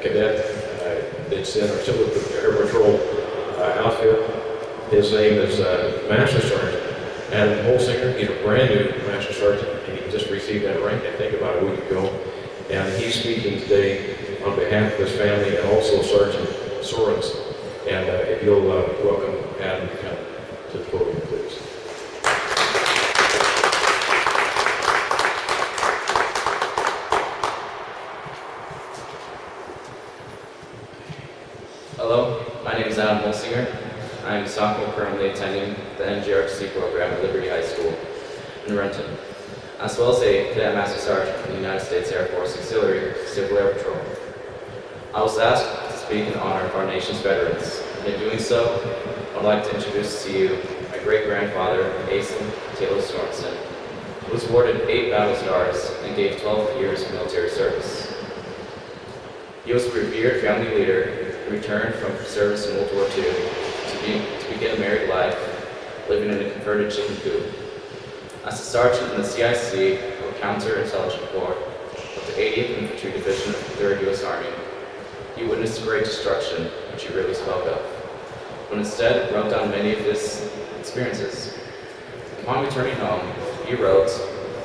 cadet that's in our Civil Air Patrol outfit. His name is Master Sergeant Adam Holsinger. He's a brand new Master Sergeant, and he just received that rank, I think, about a week ago. And he's speaking today on behalf of his family and also Sergeant Sorensen. And if you'll welcome Adam to come to the podium, please. Hello, my name is Adam Holsinger. I am a sophomore currently attending the NGRTC program at Liberty High School in Renton, as well as a cadet master sergeant in the United States Air Force Auxiliary Civil Air Patrol. I was asked to speak in honor of our nation's veterans, and in doing so, I'd like to introduce to you my great-grandfather, Asael Taylor Sorensen, who was awarded 8 battle stars and gave 12 years of military service. He was a revered family leader who returned from service in World War II to begin a married life, living in a converted chicken coop. As a sergeant in the CIC, or Counterintelligence Corps, of the 80th Infantry Division of the 3rd U.S. Army, he witnessed great destruction, which he rarely spoke of, but instead wrote down many of his experiences. Upon returning home, he wrote,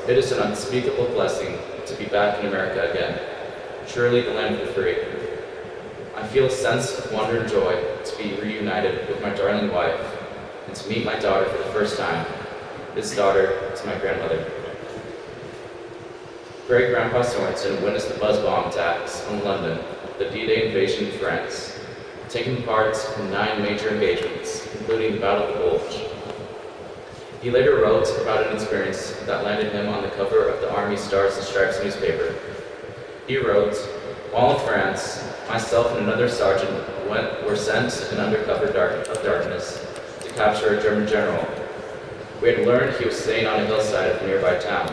"It is an unspeakable blessing to be back in America again, surely the land of the free. I feel a sense of wonder and joy to be reunited with my darling wife and to meet my daughter for the first time. This daughter is my grandmother." Great-Grandpa Sorensen witnessed the buzz bomb attacks on London, the D-Day invasion of France, taking part in 9 major engagements, including the Battle of the Bulge. He later wrote about an experience that landed him on the cover of the Army Stars and Stripes newspaper. He wrote, "While in France, myself and another sergeant were sent in undercover of darkness to capture a German general. We had learned he was staying on a hillside of a nearby town,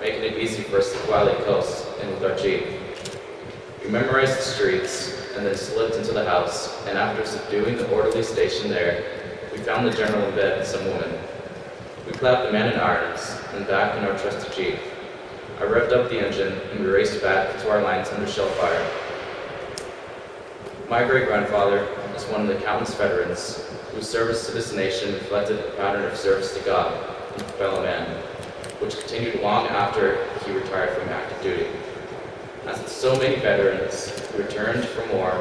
making it easy for us to quietly coast in with our jeep. We memorized the streets and then slipped into the house, and after subduing the orderly stationed there, we found the general in bed with some woman. We clapped the man in irons and back in our trusty jeep. I revved up the engine and we raced back to our lines under shell fire. My great-grandfather is one of the countless veterans whose service to this nation reflected a pattern of service to God and fellow man, which continued long after he retired from active duty. As with so many veterans who returned from war,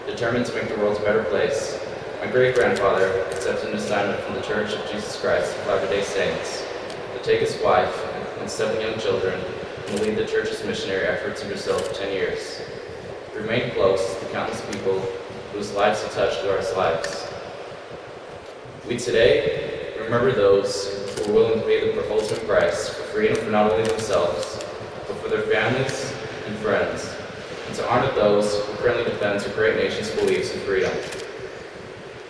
determined to make the world a better place, my great-grandfather accepted an assignment from the Church of Jesus Christ of Latter-day Saints to take his wife and 7 young children and lead the church's missionary efforts in Brazil for 10 years. He remained close to the countless people whose lives he touched through his lives. We today remember those who were willing to pay the ultimate price for freedom for not only themselves, but for their families and friends, and to honor those who currently defend our great nation's beliefs in freedom.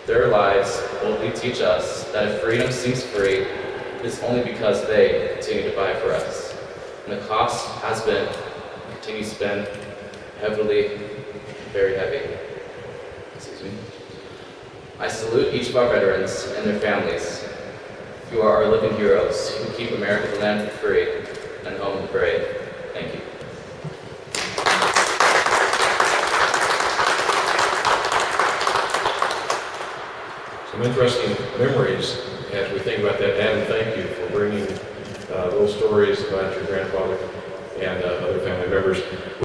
Their lives boldly teach us that if freedom seems free, it is only because they continue to buy for us. And the cost has been, and continues to be, heavily, very heavy. Excuse me. I salute each of our veterans and their families. You are our living heroes who keep America the land of the free and home of the brave. Thank you. Some interesting memories as we think about that. Adam, thank you for bringing those stories about your grandfather and other family members.